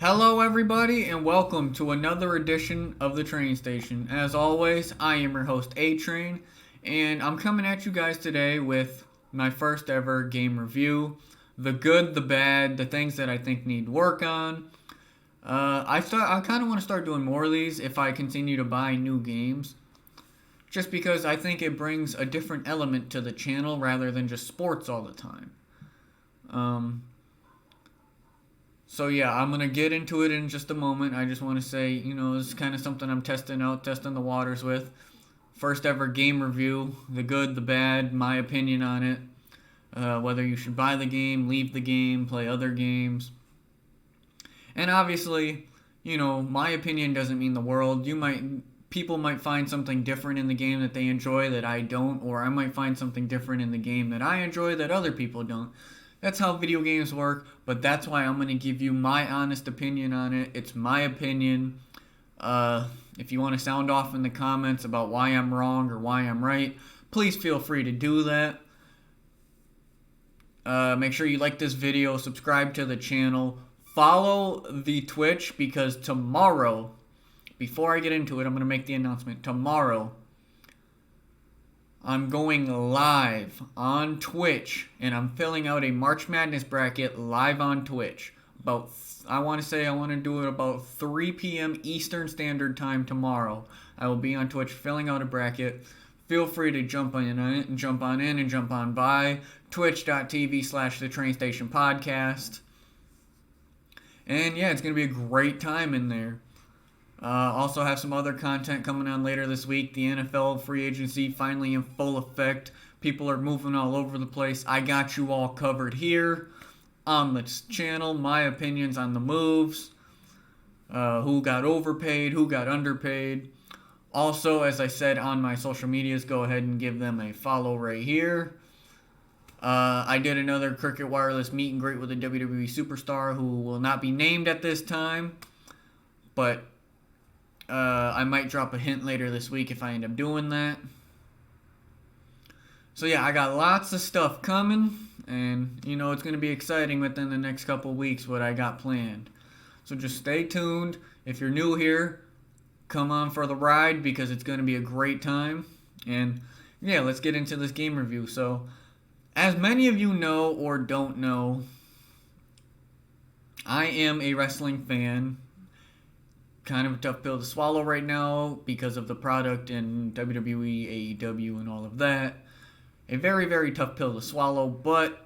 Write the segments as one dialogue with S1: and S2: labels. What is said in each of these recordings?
S1: Hello, everybody, and welcome to another edition of the Train Station. As always, I am your host, A-Train, and I'm coming at you guys today with my first ever game review. The good, the bad, the things that I think need work on. I kind of want to start doing more of these if I continue to buy new games. Just because I think it brings a different element to the channel rather than just sports all the time. So yeah, I'm going to get into it in just a moment. I just want to say, this is kind of something I'm testing the waters with. First ever game review, the good, the bad, my opinion on it. Whether you should buy the game, leave the game, play other games. And obviously, my opinion doesn't mean the world. People might find something different in the game that they enjoy that I don't, or I might find something different in the game that I enjoy that other people don't. That's how video games work, but that's why I'm going to give you my honest opinion on it. It's my opinion. If you want to sound off in the comments about why I'm wrong or why I'm right, please feel free to do that. Make sure you like this video, subscribe to the channel, follow the Twitch, because tomorrow, before I get into it, I'm going to make the announcement. Tomorrow, I'm going live on Twitch, and I'm filling out a March Madness bracket live on Twitch. I want to do it about 3 p.m. Eastern Standard Time tomorrow. I will be on Twitch filling out a bracket. Feel free to jump on and jump on by twitch.tv/The Train Station Podcast. And yeah, it's going to be a great time in there. Also have some other content coming on later this week. The NFL free agency finally in full effect. People are moving all over the place. I got you all covered here on this channel. My opinions on the moves. Who got overpaid, who got underpaid. Also, as I said on my social medias, go ahead and give them a follow right here. I did another Cricket Wireless meet and greet with a WWE superstar who will not be named at this time. But I might drop a hint later this week if I end up doing that. So yeah, I got lots of stuff coming, and it's going to be exciting within the next couple weeks what I got planned. So just stay tuned. If you're new here, come on for the ride because it's going to be a great time. And yeah, let's get into this game review. So as many of you know or don't know, I am a wrestling fan. Kind of a tough pill to swallow right now because of the product and WWE, AEW, and all of that. A very, very tough pill to swallow, but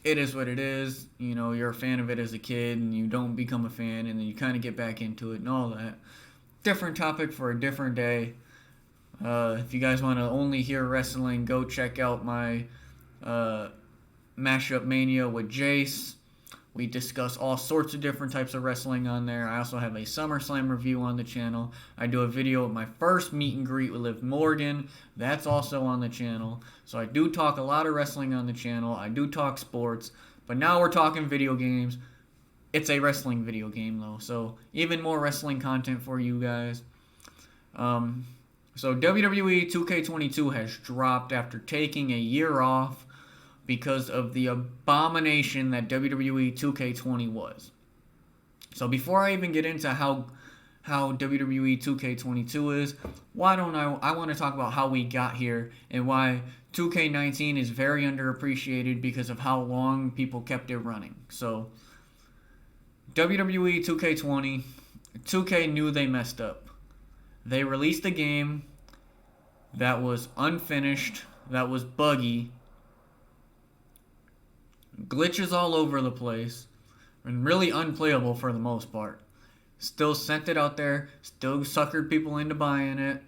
S1: it is what it is. You're a fan of it as a kid, and you don't become a fan, and then you kind of get back into it and all that. Different topic for a different day. If you guys want to only hear wrestling, go check out my Mashup Mania with Jace. We discuss all sorts of different types of wrestling on there. I also have a SummerSlam review on the channel. I do a video of my first meet and greet with Liv Morgan. That's also on the channel. So I do talk a lot of wrestling on the channel. I do talk sports. But now we're talking video games. It's a wrestling video game, though. So even more wrestling content for you guys. So WWE 2K22 has dropped after taking a year off because of the abomination that WWE 2K20 was. So before I even get into how WWE 2K22 is, I want to talk about how we got here and why 2K19 is very underappreciated because of how long people kept it running. So WWE 2K20, 2K knew they messed up. They released a game that was unfinished, that was buggy, glitches all over the place, and really unplayable for the most part. Still sent it out there, still suckered people into buying it.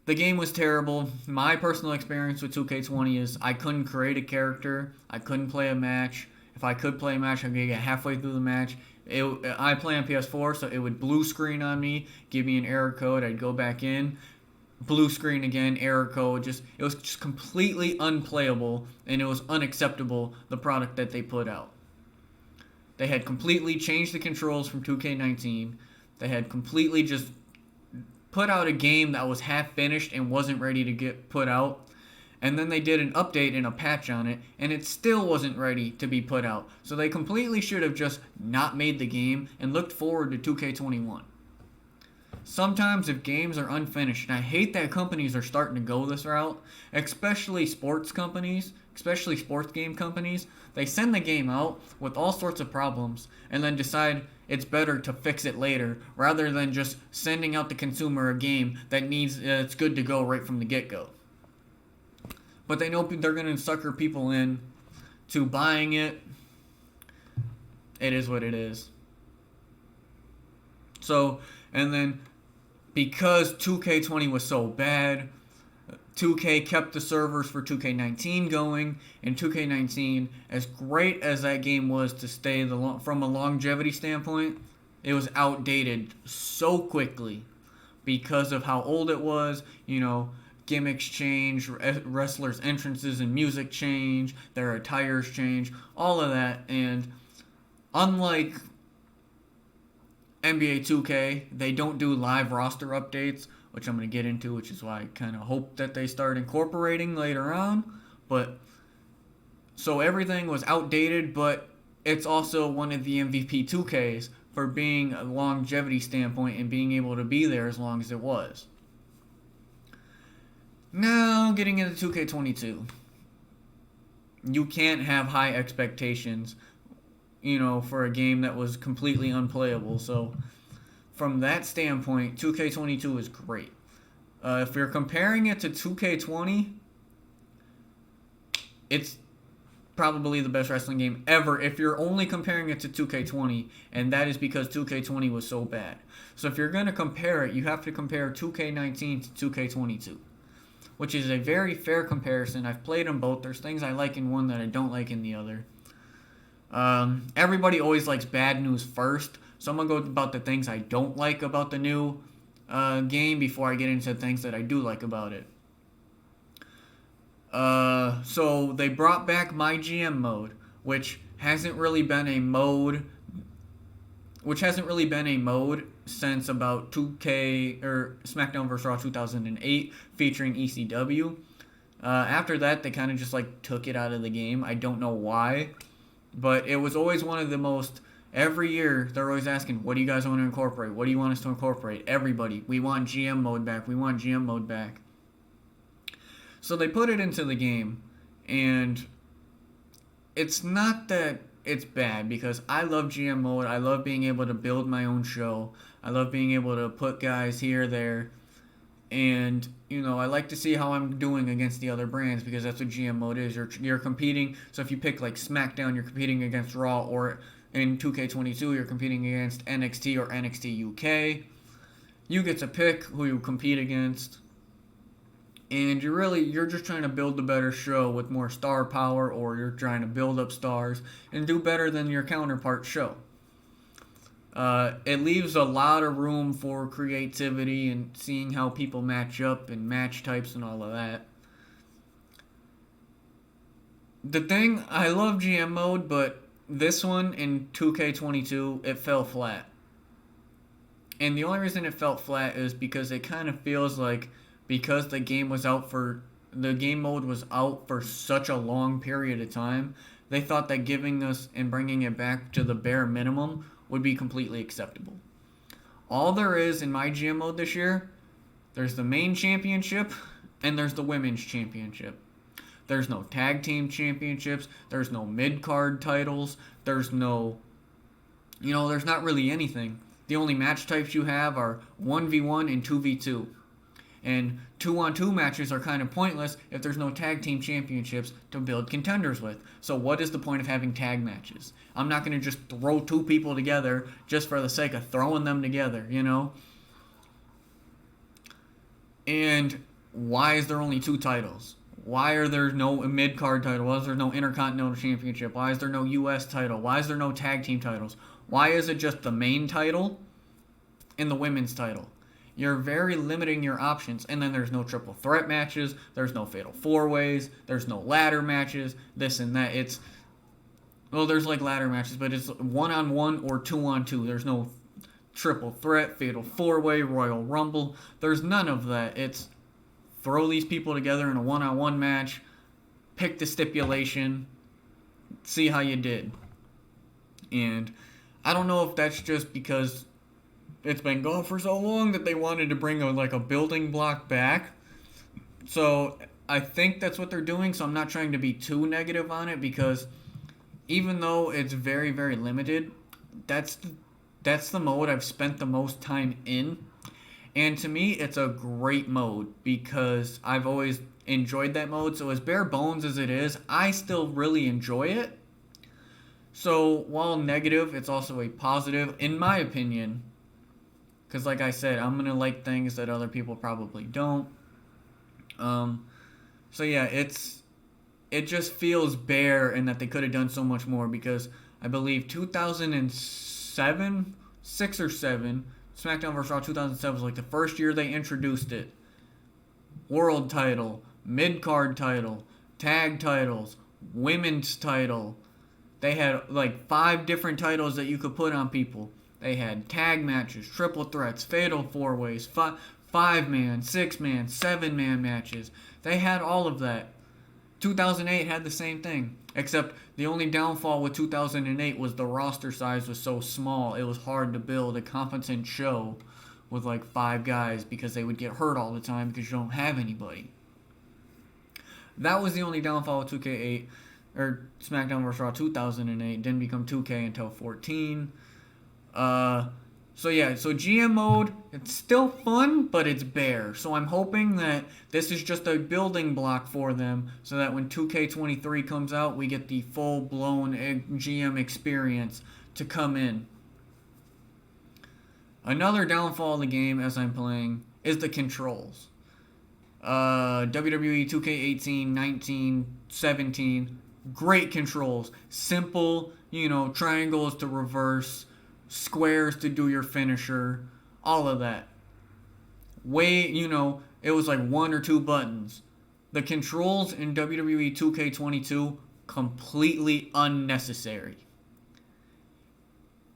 S1: The game was terrible. My personal experience with 2K20 is I couldn't create a character, I couldn't play a match. If I could play a match, I'd get halfway through the match. I play on PS4, so it would blue screen on me, give me an error code, I'd go back in. Blue screen again, error code. It was just completely unplayable, and it was unacceptable, the product that they put out. They had completely changed the controls from 2K19. They had completely just put out a game that was half finished and wasn't ready to get put out. And then they did an update and a patch on it, and it still wasn't ready to be put out. So they completely should have just not made the game and looked forward to 2K21. Sometimes if games are unfinished, and I hate that companies are starting to go this route, especially sports companies, especially sports game companies, they send the game out with all sorts of problems and then decide it's better to fix it later rather than just sending out the consumer a game that needs it's good to go right from the get-go. But they know they're going to sucker people in to buying it. It is what it is. So, and then because 2K20 was so bad, 2K kept the servers for 2K19 going, and 2K19, as great as that game was to stay from a longevity standpoint, it was outdated so quickly because of how old it was. You know, gimmicks change, wrestlers' entrances and music change, their attires change, all of that. And unlike NBA 2K, they don't do live roster updates, which I'm going to get into, which is why I kind of hope that they start incorporating later on. But so everything was outdated, but it's also one of the MVP 2Ks for being a longevity standpoint and being able to be there as long as it was. Now, getting into 2K22. You can't have high expectations, you know, for a game that was completely unplayable. So, from that standpoint, 2K22 is great. If you're comparing it to 2K20, it's probably the best wrestling game ever if you're only comparing it to 2K20, and that is because 2K20 was so bad. So if you're going to compare it, you have to compare 2K19 to 2K22, which is a very fair comparison. I've played them both. There's things I like in one that I don't like in the other. Everybody always likes bad news first, so I'm going to go about the things I don't like about the new game before I get into things that I do like about it. So they brought back My GM mode, which hasn't really been a mode since about 2K or SmackDown vs. Raw 2008 featuring ECW. After that, they kind of just like took it out of the game. I don't know why, but it was always one of the most. Every year, they're always asking, what do you guys want to incorporate? What do you want us to incorporate? Everybody, we want GM mode back. We want GM mode back. So they put it into the game, and it's not that it's bad, because I love GM mode. I love being able to build my own show. I love being able to put guys here, there, and, you know, I like to see how I'm doing against the other brands, because that's what GM mode is. You're competing, so if you pick, like, SmackDown, you're competing against Raw, or in 2K22, you're competing against NXT or NXT UK. You get to pick who you compete against. And you're just trying to build a better show with more star power, or you're trying to build up stars and do better than your counterpart show. It leaves a lot of room for creativity and seeing how people match up and match types and all of that. The thing, I love GM mode, but this one in 2K22, it fell flat. And the only reason it fell flat is because it kind of feels like, because the game mode was out for such a long period of time, they thought that giving us and bringing it back to the bare minimum would be completely acceptable. All there is in My GM mode this year, there's the main championship and there's the women's championship. There's no tag team championships. There's no mid-card titles. There's no, there's not really anything. The only match types you have are 1v1 and 2v2. And 2-on-2 matches are kind of pointless if there's no tag team championships to build contenders with. So what is the point of having tag matches? I'm not going to just throw two people together just for the sake of throwing them together, And why is there only two titles? Why are there no mid-card title? Why is there no Intercontinental Championship? Why is there no U.S. title? Why is there no tag team titles? Why is it just the main title and the women's title? You're very limiting your options. And then there's no triple threat matches. There's no fatal four-ways. There's no ladder matches. This and that. There's like ladder matches, but it's 1-on-1 or 2-on-2. There's no triple threat, fatal four-way, Royal Rumble. There's none of that. It's throw these people together in a one-on-one match, pick the stipulation, see how you did. And I don't know if that's just because it's been gone for so long that they wanted to bring a building block back. So I think that's what they're doing. So I'm not trying to be too negative on it, because even though it's very, very limited, that's the mode I've spent the most time in. And to me, it's a great mode because I've always enjoyed that mode. So as bare bones as it is, I still really enjoy it. So while negative, it's also a positive, in my opinion. Because like I said, I'm going to like things that other people probably don't. So yeah, it just feels bare, and that they could have done so much more, because I believe 2007, 6 or 7, SmackDown vs. Raw 2007 was like the first year they introduced it. World title, mid-card title, tag titles, women's title. They had like 5 different titles that you could put on people. They had tag matches, triple threats, fatal 4-ways, 5-man, 6-man, 7-man matches. They had all of that. 2008 had the same thing, except the only downfall with 2008 was the roster size was so small. It was hard to build a competent show with like 5 guys, because they would get hurt all the time because you don't have anybody. That was the only downfall with 2K8, or SmackDown vs. Raw 2008. Didn't become 2K until 14. So GM mode, it's still fun, but it's bare. So I'm hoping that this is just a building block for them, so that when 2K23 comes out, we get the full-blown GM experience to come in. Another downfall of the game as I'm playing is the controls. WWE 2K18, 19, 17, great controls. Simple, triangles to reverse, squares to do your finisher, all of that. It was like 1 or 2 buttons. The controls in WWE 2K22, completely unnecessary.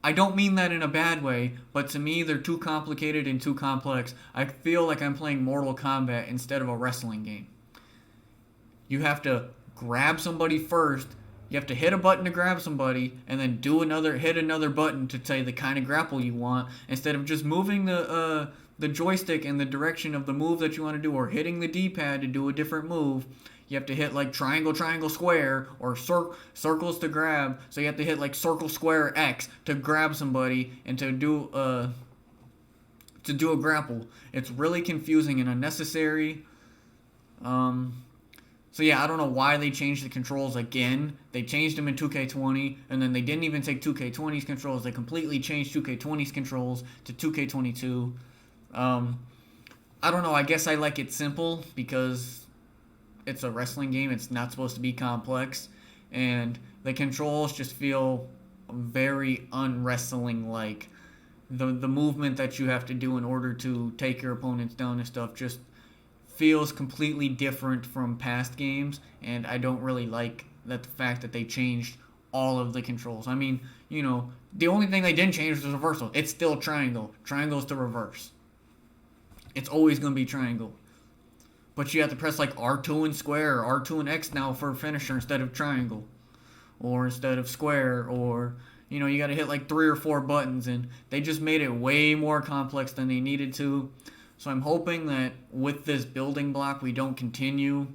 S1: I don't mean that in a bad way, but to me, they're too complicated and too complex. I feel like I'm playing Mortal Kombat instead of a wrestling game. You have to grab somebody first. You have to hit a button to grab somebody, and then hit another button to say the kind of grapple you want, instead of just moving the joystick in the direction of the move that you want to do, or hitting the D-pad to do a different move. You have to hit like triangle, triangle, square, or circles to grab. So you have to hit like circle, square, X to grab somebody and to do a grapple. It's really confusing and unnecessary. So yeah, I don't know why they changed the controls again. They changed them in 2K20, and then they didn't even take 2K20's controls. They completely changed 2K20's controls to 2K22. I don't know. I guess I like it simple because it's a wrestling game. It's not supposed to be complex. And the controls just feel very unwrestling-like. The movement that you have to do in order to take your opponents down and stuff just feels completely different from past games, and I don't really like the fact that they changed all of the controls. I mean, the only thing they didn't change was reversal. It's still triangle. Triangle's to reverse. It's always going to be triangle. But you have to press like R2 and square, or R2 and X now for finisher instead of triangle, or instead of square, or you got to hit like 3 or 4 buttons, and they just made it way more complex than they needed to. So I'm hoping that with this building block, we don't continue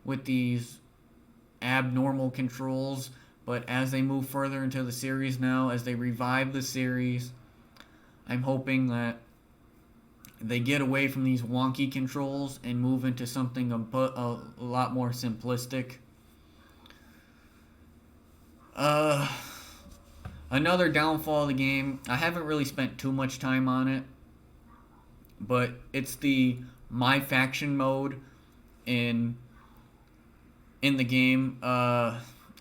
S1: with these abnormal controls. But as they move further into the series now, as they revive the series, I'm hoping that they get away from these wonky controls and move into something a lot more simplistic. Another downfall of the game, I haven't really spent too much time on it, but it's the My Faction mode in the game.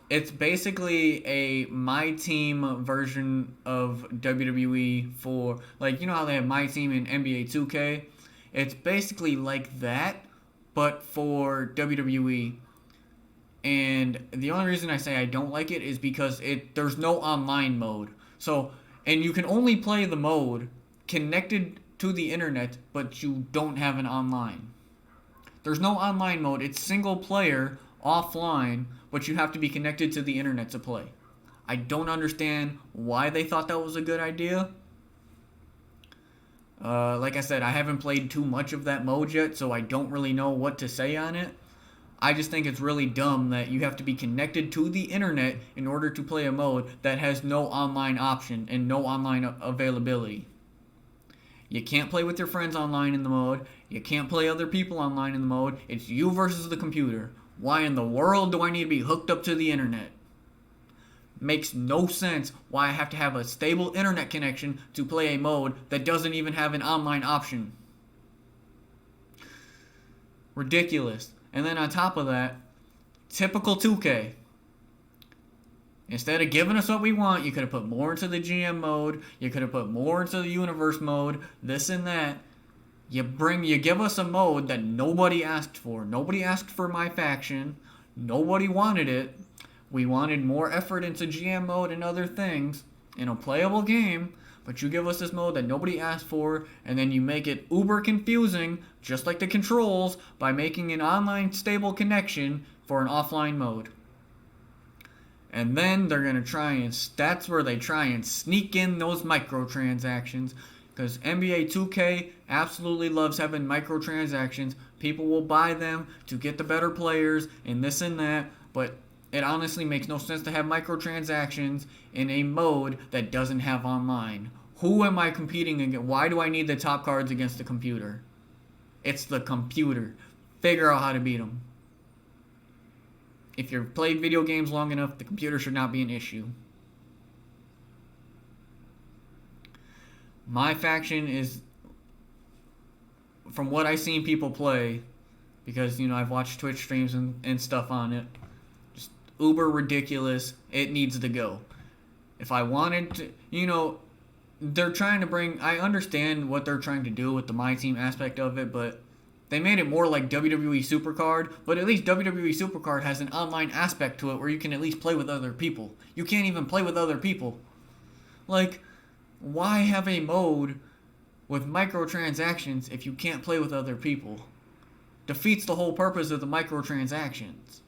S1: It's basically a My Team version of WWE for, like, how they have My Team in NBA 2K? It's basically like that, but for WWE. And the only reason I say I don't like it is because there's no online mode. So, and you can only play the mode connected to the internet, but you don't have an online. There's no online mode. It's single player offline, but you have to be connected to the internet to play. I don't understand why they thought that was a good idea. Like I said, I haven't played too much of that mode yet, so I don't really know what to say on it. I just think it's really dumb that you have to be connected to the internet in order to play a mode that has no online option and no online availability. You can't play with your friends online in the mode. You can't play other people online in the mode. It's you versus the computer. Why in the world do I need to be hooked up to the internet? Makes no sense why I have to have a stable internet connection to play a mode that doesn't even have an online option. Ridiculous. And then on top of that, typical 2K. Instead of giving us what we want, you could have put more into the GM mode, you could have put more into the universe mode, this and that. You give us a mode that nobody asked for. Nobody asked for my faction. Nobody wanted it. We wanted more effort into GM mode and other things in a playable game, but you give us this mode that nobody asked for, and then you make it uber confusing, just like the controls, by making an online stable connection for an offline mode. And then they're going to that's where they try and sneak in those microtransactions, because NBA 2K absolutely loves having microtransactions. People will buy them to get the better players and this and that, but it honestly makes no sense to have microtransactions in a mode that doesn't have online. Who am I competing against? Why do I need the top cards against the computer? It's the computer. Figure out how to beat them. If you've played video games long enough, the computer should not be an issue. My faction is, from what I've seen people play, because, I've watched Twitch streams and stuff on it, uber ridiculous. It needs to go. If I wanted to, they're trying to I understand what they're trying to do with the My Team aspect of it, but they made it more like WWE Supercard, but at least WWE Supercard has an online aspect to it where you can at least play with other people. You can't even play with other people. Like, why have a mode with microtransactions if you can't play with other people? Defeats the whole purpose of the microtransactions.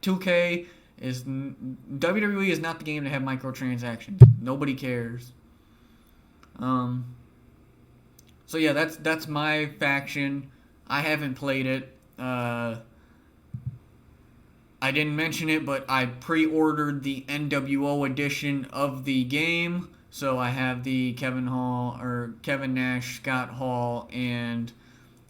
S1: WWE is not the game to have microtransactions. Nobody cares. So yeah, that's my faction. I haven't played it. I didn't mention it, but I pre-ordered the NWO edition of the game. So I have the Kevin Nash, Scott Hall, and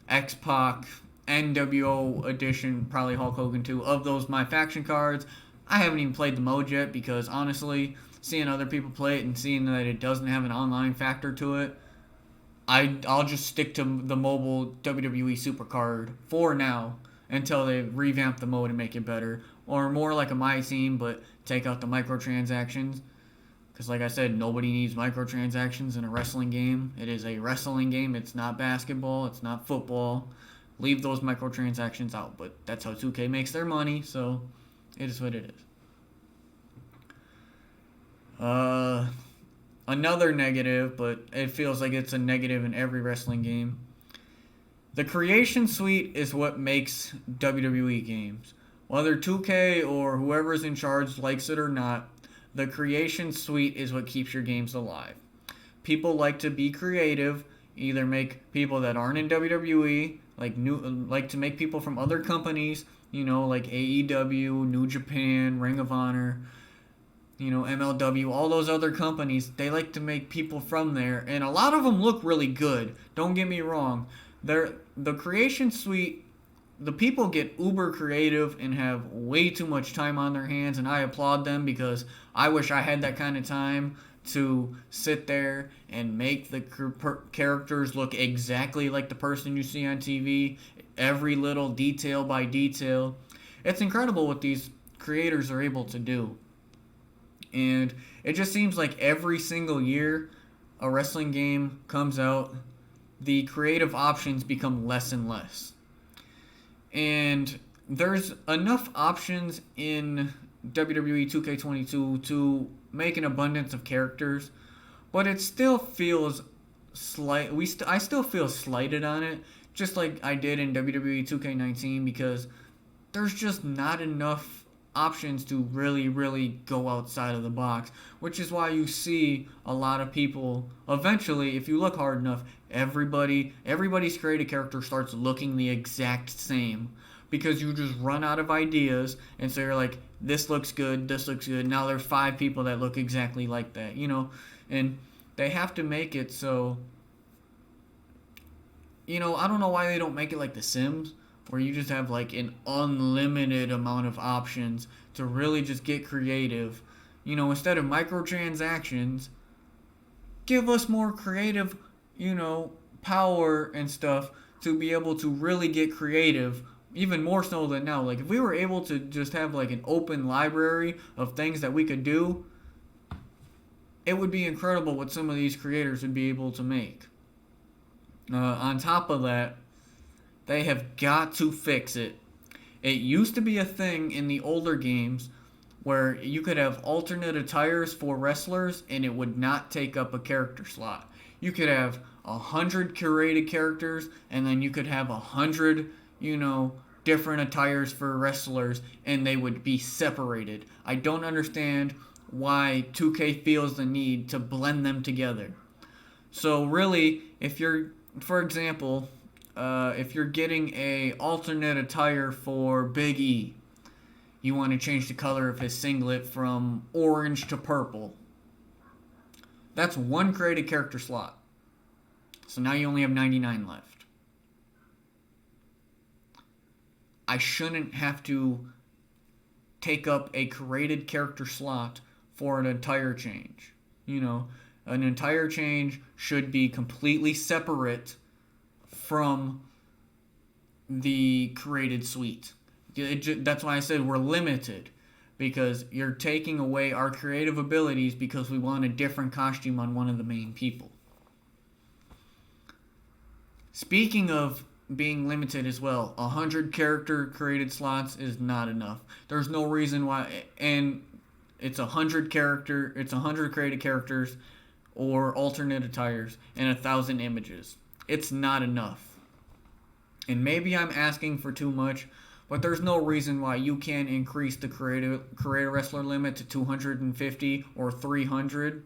S1: X-Pac NWO edition, probably Hulk Hogan too, of those my faction cards. I haven't even played the mode yet because honestly, seeing other people play it and seeing that it doesn't have an online factor to it, I'll just stick to the mobile WWE Supercard for now until they revamp the mode and make it better, or more like a My Team but take out the microtransactions. Because like I said, nobody needs microtransactions in a wrestling game. It is a wrestling game. It's not basketball. It's not football. Leave those microtransactions out. But that's how 2K makes their money, so it is what it is. Another negative, but it feels like it's a negative in every wrestling game. The creation suite is what makes WWE games. Whether 2K or whoever's in charge likes it or not, the creation suite is what keeps your games alive. People like to be creative, either make people that aren't in WWE, like to make people from other companies, like AEW, New Japan, Ring of Honor, MLW, all those other companies. They like to make people from there, and a lot of them look really good. Don't get me wrong. The creation suite, the people get uber creative and have way too much time on their hands, and I applaud them because I wish I had that kind of time to sit there and make the characters look exactly like the person you see on TV, every little detail by detail. It's incredible what these creators are able to do. And it just seems like every single year a wrestling game comes out, the creative options become less and less. And there's enough options in WWE 2K22 to make an abundance of characters, but it still feels I still feel slighted on it just like I did in WWE 2K19, because there's just not enough options to really go outside of the box, which is why you see a lot of people eventually, if you look hard enough, everybody's created character starts looking the exact same, because you just run out of ideas, and so you're like, this looks good, this looks good, now there's 5 people that look exactly like that, and they have to make it so, I don't know why they don't make it like The Sims, where you just have like an unlimited amount of options to really just get creative. Instead of microtransactions, give us more creative, power and stuff to be able to really get creative, even more so than now. Like, if we were able to just have like an open library of things that we could do, it would be incredible what some of these creators would be able to make. On top of that, they have got to fix it. It used to be a thing in the older games where you could have alternate attires for wrestlers and it would not take up a character slot. You could have 100 curated characters, and then you could have 100, different attires for wrestlers, and they would be separated. I don't understand why 2K feels the need to blend them together. So really, for example, if you're getting a alternate attire for Big E, you want to change the color of his singlet from orange to purple. That's one created character slot. So now you only have 99 left. I shouldn't have to take up a created character slot for an entire change. An entire change should be completely separate from the created suite. That's why I said we're limited, because you're taking away our creative abilities because we want a different costume on one of the main people. Speaking of being limited as well, 100 character created slots is not enough. There's no reason why, and it's 100 created characters or alternate attires and 1,000 images. It's not enough. And maybe I'm asking for too much, but there's no reason why you can't increase the creator wrestler limit to 250 or 300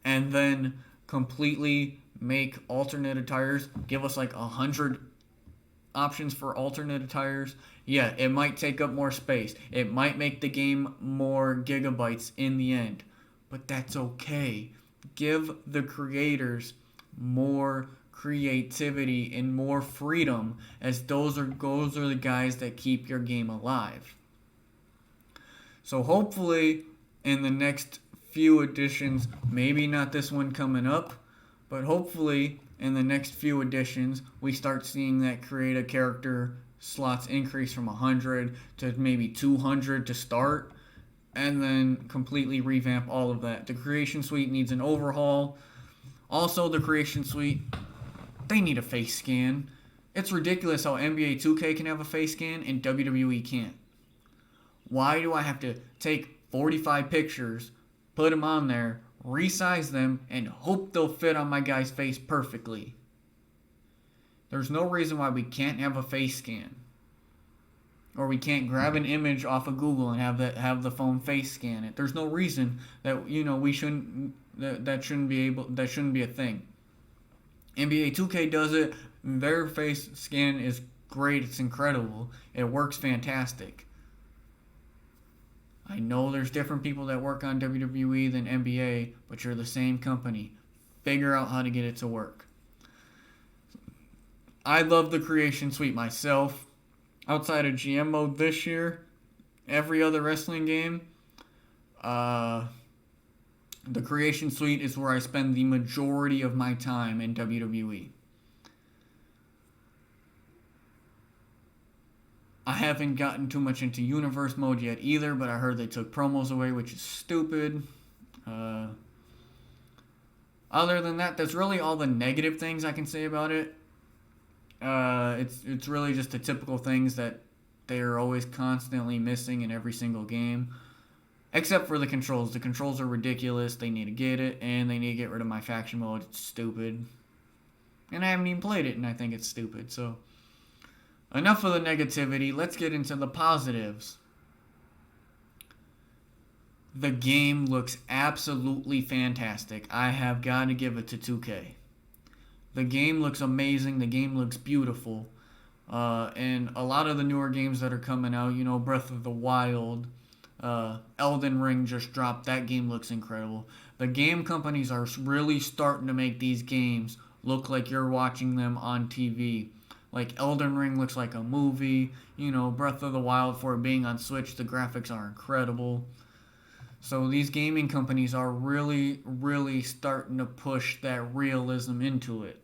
S1: and then completely make alternate attires. Give us like 100 options for alternate attires. Yeah, it might take up more space. It might make the game more gigabytes in the end, but that's okay. Give the creators more creativity and more freedom, as those are the guys that keep your game alive. So hopefully in the next few editions, maybe not this one coming up, but hopefully in the next few editions we start seeing that create a character slots increase from 100 to maybe 200 to start, and then completely revamp all of that. The Creation Suite needs an overhaul. Also, the Creation Suite, they need a face scan. It's ridiculous how NBA 2K can have a face scan and WWE can't. Why do I have to take 45 pictures, put them on there, resize them, and hope they'll fit on my guy's face perfectly? There's no reason why we can't have a face scan. Or we can't grab an image off of Google and have the phone face scan it. There's no reason that we shouldn't that shouldn't be a thing. NBA 2K does it. Their face scan is great. It's incredible. It works fantastic. I know there's different people that work on WWE than NBA, but you're the same company. Figure out how to get it to work. I love the Creation Suite myself. Outside of GM mode this year, every other wrestling game, the Creation Suite is where I spend the majority of my time in WWE. I haven't gotten too much into Universe mode yet either, but I heard they took promos away, which is stupid. Other than that, that's really all the negative things I can say about it. It's really just the typical things that they are always constantly missing in every single game. Except for the controls. The controls are ridiculous. They need to get it, and they need to get rid of my faction mode. It's stupid. And I haven't even played it, and I think it's stupid. So, enough of the negativity. Let's get into the positives. The game looks absolutely fantastic. I have got to give it to 2K. The game looks amazing. The game looks beautiful. And a lot of the newer games that are coming out, Breath of the Wild, Elden Ring just dropped. That game looks incredible. The game companies are really starting to make these games look like you're watching them on TV. Like Elden Ring looks like a movie. Breath of the Wild, for it being on Switch, the graphics are incredible. So these gaming companies are really, really starting to push that realism into it.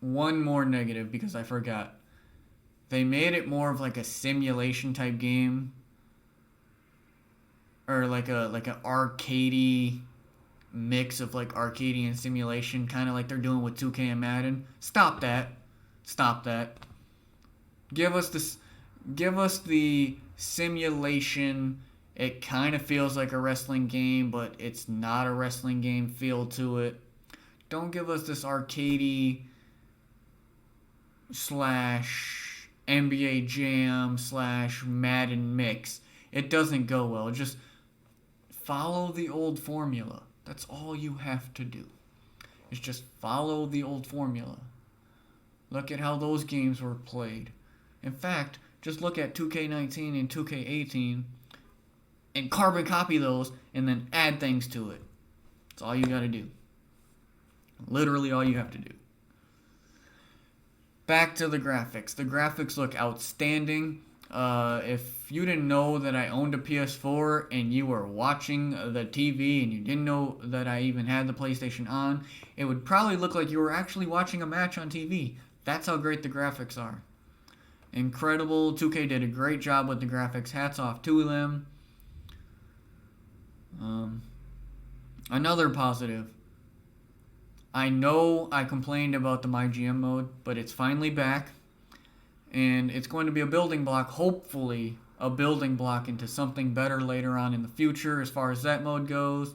S1: One more negative because I forgot. They made it more of like a simulation type game, or like an arcadey mix of like arcadey and simulation, kind of like they're doing with 2K and Madden. Stop that. Stop that. Give us the simulation. It kind of feels like a wrestling game, but it's not a wrestling game feel to it. Don't give us this arcadey slash NBA Jam slash Madden mix. It doesn't go well. Just follow the old formula. That's all you have to do. Is just follow the old formula. Look at how those games were played. In fact, just look at 2K19 and 2K18 and carbon copy those and then add things to it. That's all you gotta do. Literally all you have to do. Back to the graphics. The graphics look outstanding. If you didn't know that I owned a PS4 and you were watching the TV and you didn't know that I even had the PlayStation on, it would probably look like you were actually watching a match on TV. That's how great the graphics are. Incredible. 2K did a great job with the graphics. Hats off to them. Another positive. I know I complained about the MyGM mode, but it's finally back. And it's going to be a building block, hopefully a building block into something better later on in the future as far as that mode goes.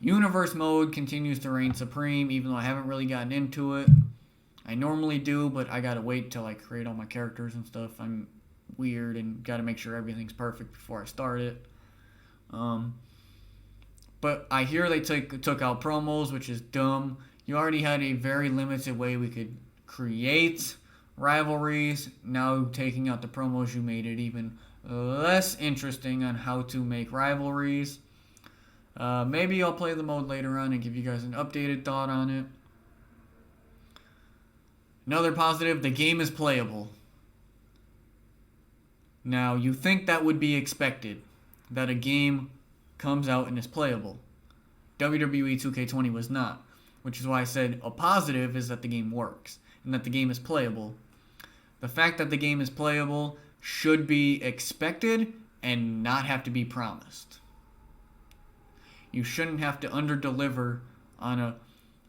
S1: Universe mode continues to reign supreme, even though I haven't really gotten into it. I normally do, but I gotta wait till I create all my characters and stuff. I'm weird and gotta make sure everything's perfect before I start it. But I hear they took out promos, which is dumb. You already had a very limited way we could create rivalries. Now taking out the promos, you made it even less interesting on how to make rivalries. Maybe I'll play the mode later on and give you guys an updated thought on it. Another positive, the game is playable. Now, you think that would be expected, that a game comes out and is playable. WWE 2K20 was not, which is why I said a positive is that the game works and that the game is playable. The fact that the game is playable should be expected and not have to be promised. You shouldn't have to underdeliver on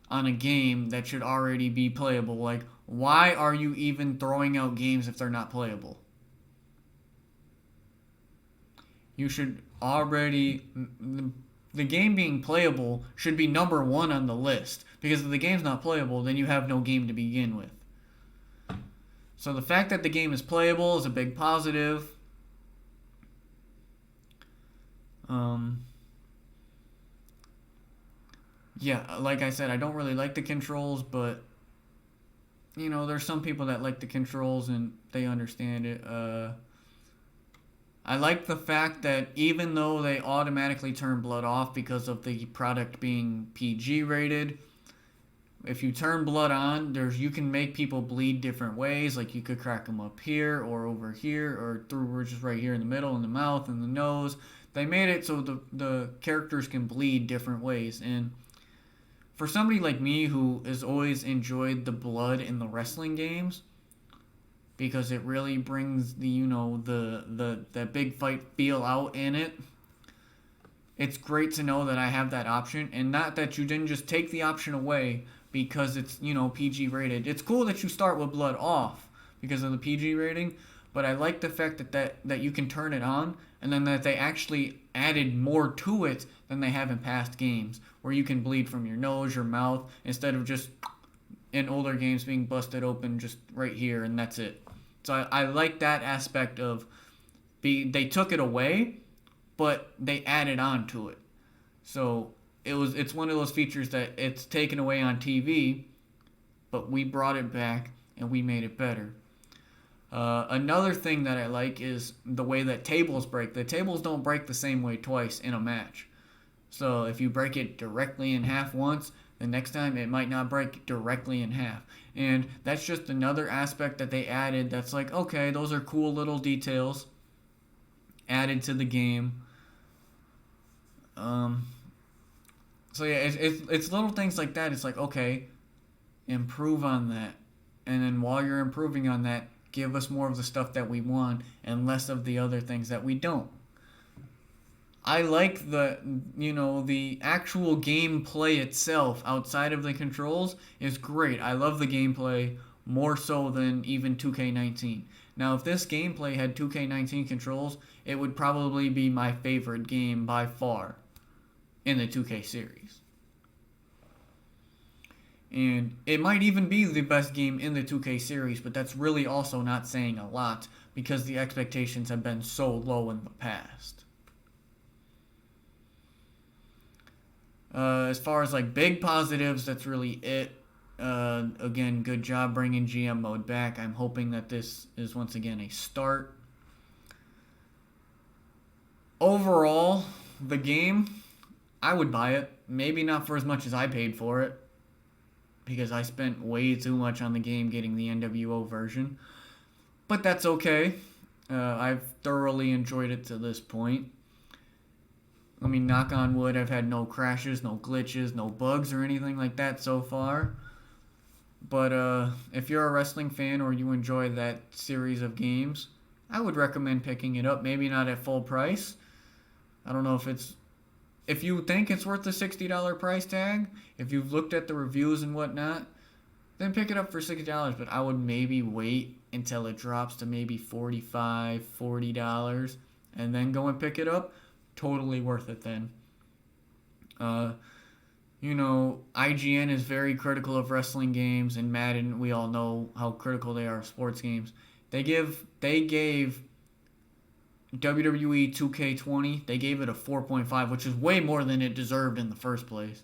S1: a game that should already be playable. Like, why are you even throwing out games if they're not playable? You should already... The game being playable should be number one on the list. Because if the game's not playable, then you have no game to begin with. So the fact that the game is playable is a big positive. Yeah, like I said, I don't really like the controls, but there's some people that like the controls and they understand it. I like the fact that even though they automatically turn blood off because of the product being PG rated, if you turn blood on, you can make people bleed different ways. Like you could crack them up here or over here or through just right here in the middle, in the mouth and the nose. They made it so the characters can bleed different ways. And for somebody like me who has always enjoyed the blood in the wrestling games, because it really brings the big fight feel out in it, it's great to know that I have that option, and not that you didn't just take the option away because it's PG rated. It's cool that you start with blood off because of the PG rating, but I like the fact that you can turn it on, and then that they actually added more to it than they have in past games, where you can bleed from your nose, your mouth, instead of just in older games being busted open just right here and that's it. So I like that aspect of they took it away, but they added on to it. So it's one of those features that it's taken away on TV, but we brought it back and we made it better. Another thing that I like is the way that tables break. The tables don't break the same way twice in a match. So if you break it directly in half once, the next time it might not break directly in half. And that's just another aspect that they added that's like, okay, those are cool little details added to the game. So yeah, it's little things like that. It's like, okay, improve on that. And then while you're improving on that, give us more of the stuff that we want and less of the other things that we don't. I like the actual gameplay itself outside of the controls is great. I love the gameplay more so than even 2K19. Now, if this gameplay had 2K19 controls, it would probably be my favorite game by far in the 2K series. And it might even be the best game in the 2K series, but that's really also not saying a lot because the expectations have been so low in the past. As far as like big positives, that's really it. Again, good job bringing GM mode back. I'm hoping that this is once again a start. Overall, the game, I would buy it. Maybe not for as much as I paid for it, because I spent way too much on the game getting the NWO version. But that's okay. I've thoroughly enjoyed it to this point. I mean, knock on wood, I've had no crashes, no glitches, no bugs or anything like that so far. But if you're a wrestling fan or you enjoy that series of games, I would recommend picking it up. Maybe not at full price. I don't know if you think it's worth the $60 price tag, if you've looked at the reviews and whatnot, then pick it up for $60. But I would maybe wait until it drops to maybe $45, $40, and then go and pick it up. Totally worth it then. IGN is very critical of wrestling games, and Madden, we all know how critical they are of sports games. They gave WWE 2K20, they gave it a 4.5, which is way more than it deserved in the first place.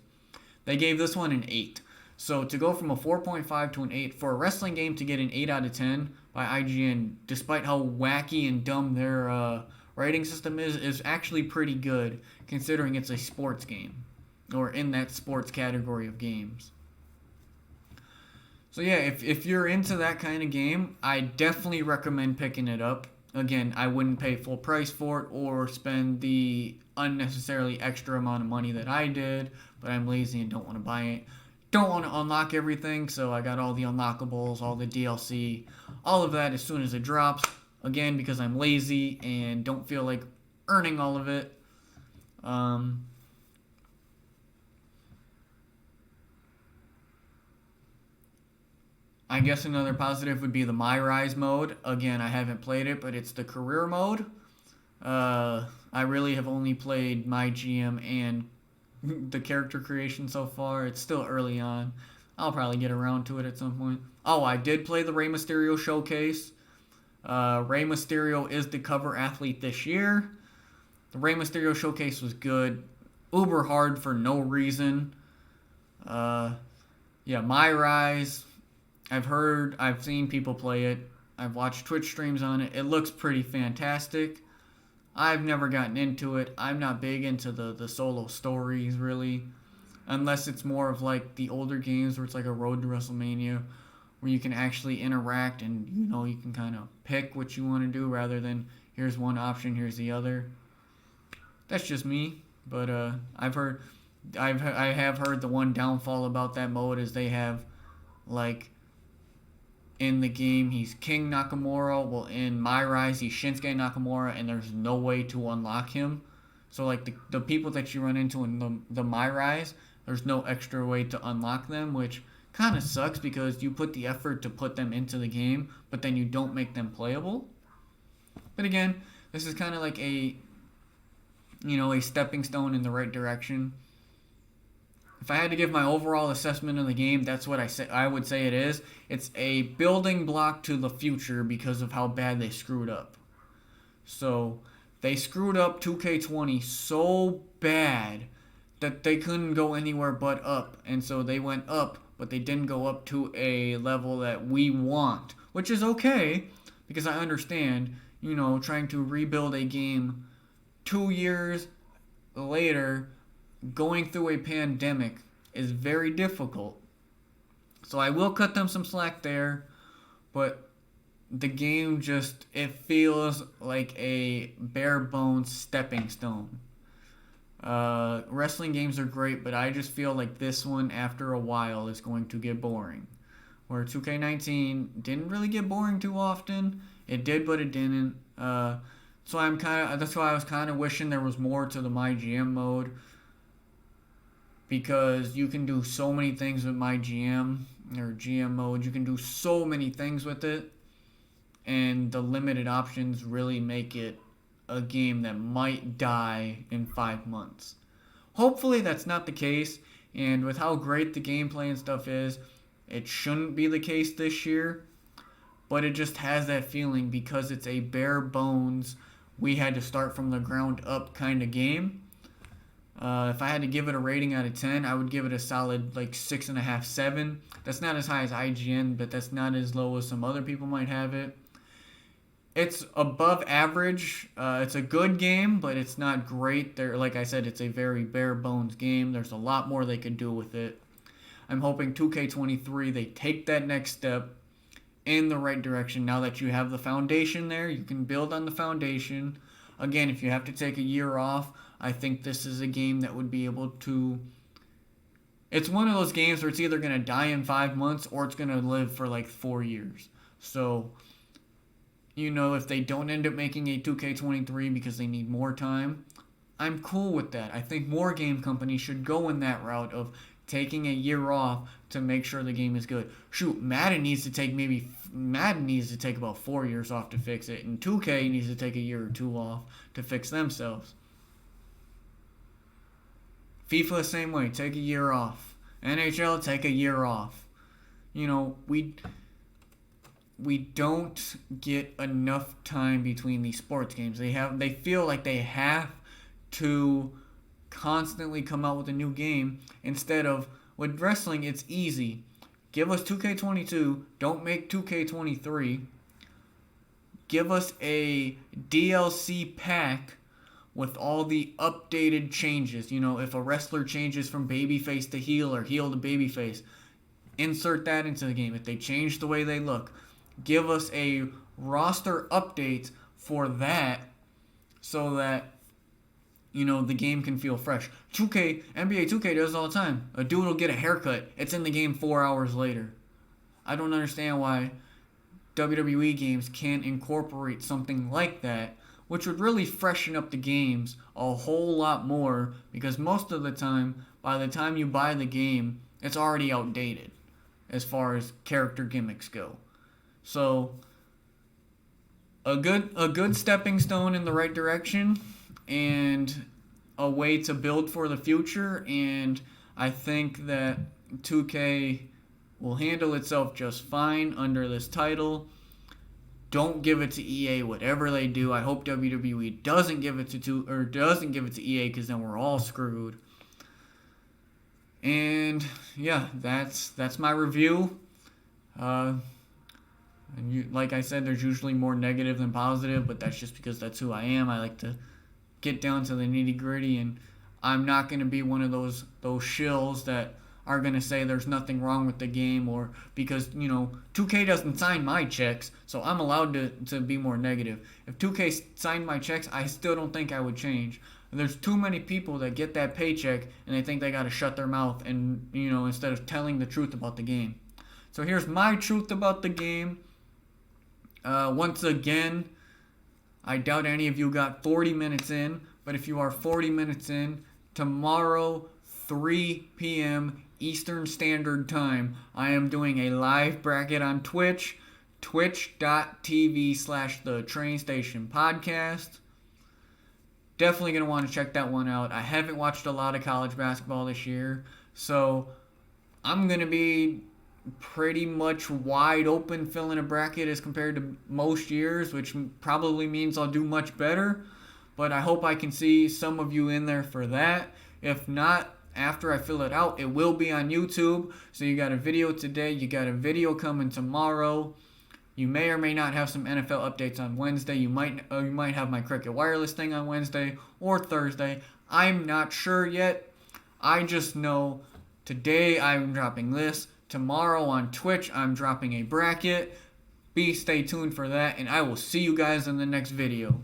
S1: They gave this one an 8. So to go from a 4.5 to an 8, for a wrestling game to get an 8 out of 10 by IGN, despite how wacky and dumb their rating system is actually pretty good, considering it's a sports game, or in that sports category of games. So yeah, if you're into that kind of game, I definitely recommend picking it up. Again, I wouldn't pay full price for it or spend the unnecessarily extra amount of money that I did, but I'm lazy and don't want to buy it. Don't want to unlock everything, so I got all the unlockables, all the DLC, all of that as soon as it drops. Again, because I'm lazy and don't feel like earning all of it. I guess another positive would be the My Rise mode. Again, I haven't played it, but it's the career mode. I really have only played my GM and the character creation so far. It's still early on. I'll probably get around to it at some point. Oh, I did play the Rey Mysterio Showcase. Rey Mysterio is the cover athlete this year. The Rey Mysterio Showcase was good. Uber hard for no reason. My Rise. I've seen people play it. I've watched Twitch streams on it. It looks pretty fantastic. I've never gotten into it. I'm not big into the solo stories, really. Unless it's more of like the older games where it's like a Road to WrestleMania, where you can actually interact and, you can kind of pick what you want to do rather than here's one option, here's the other. That's just me. But I have heard the one downfall about that mode is they have, like, in the game, he's King Nakamura. Well, in My Rise, he's Shinsuke Nakamura, and there's no way to unlock him. So, like, the people that you run into in the My Rise, there's no extra way to unlock them, which kind of sucks because you put the effort to put them into the game, but then you don't make them playable. But again, this is kind of like a stepping stone in the right direction. If I had to give my overall assessment of the game, that's what I would say it is. It's a building block to the future because of how bad they screwed up. So they screwed up 2K20 so bad that they couldn't go anywhere but up. And so they went up, but they didn't go up to a level that we want, which is okay because I understand, trying to rebuild a game 2 years later, going through a pandemic is very difficult. So I will cut them some slack there, but the game it feels like a bare bones stepping stone. Wrestling games are great, but I just feel like this one, after a while, is going to get boring. Where 2K19 didn't really get boring too often. It did, but it didn't. So that's why I was kind of wishing there was more to the My GM mode, because you can do so many things with My GM or GM mode. You can do so many things with it, and the limited options really make it a game that might die in 5 months. Hopefully that's not the case, and with how great the gameplay and stuff is, it shouldn't be the case this year, but it just has that feeling because it's a bare bones, we had to start from the ground up kind of game. If I had to give it a rating out of 10, I would give it a solid 6.5, 7. That's not as high as IGN, but that's not as low as some other people might have it. It's above average. It's a good game, but it's not great. Like I said, it's a very bare bones game. There's a lot more they could do with it. I'm hoping 2K23, they take that next step in the right direction. Now that you have the foundation there, you can build on the foundation. Again, if you have to take a year off, I think this is a game that would be able to... It's one of those games where it's either going to die in 5 months or it's going to live for 4 years. So... if they don't end up making a 2K23 because they need more time, I'm cool with that. I think more game companies should go in that route of taking a year off to make sure the game is good. Shoot, Madden needs to take about 4 years off to fix it, and 2K needs to take a year or two off to fix themselves. FIFA the same way, take a year off. NHL, take a year off. We don't get enough time between these sports games. They feel like they have to constantly come out with a new game, instead of with wrestling it's easy. Give us 2K22, don't make 2K23. Give us a DLC pack with all the updated changes. If a wrestler changes from babyface to heel or heel to babyface, insert that into the game. If they change the way they look, give us a roster update for that, so that the game can feel fresh. NBA 2K does it all the time. A dude will get a haircut, it's in the game 4 hours later. I don't understand why WWE games can't incorporate something like that, which would really freshen up the games a whole lot more, because most of the time, by the time you buy the game, it's already outdated as far as character gimmicks go. So, a good stepping stone in the right direction, and a way to build for the future, and I think that 2K will handle itself just fine under this title. Don't give it to EA, whatever they do. I hope WWE doesn't give it to EA, because then we're all screwed. And yeah, that's my review. And like I said, there's usually more negative than positive, but that's just because that's who I am. I like to get down to the nitty gritty, and I'm not going to be one of those shills that are going to say there's nothing wrong with the game, or because 2K doesn't sign my checks, so I'm allowed to be more negative. If 2K signed my checks, I still don't think I would change. There's too many people that get that paycheck and they think they got to shut their mouth and instead of telling the truth about the game. So here's my truth about the game. Once again, I doubt any of you got 40 minutes in, but if you are 40 minutes in, tomorrow, 3 p.m. Eastern Standard Time, I am doing a live bracket on Twitch, twitch.tv/The Train Station Podcast. Definitely going to want to check that one out. I haven't watched a lot of college basketball this year, so I'm going to be pretty much wide open filling a bracket as compared to most years, which probably means I'll do much better. But I hope I can see some of you in there for that. If not, after I fill it out, it will be on YouTube. So you got a video today, you got a video coming tomorrow. You may or may not have some NFL updates on Wednesday. You might have my Cricket Wireless thing on Wednesday or Thursday. I'm not sure yet. I just know today I'm dropping this. Tomorrow on Twitch I'm dropping a bracket. Stay tuned for that, and I will see you guys in the next video.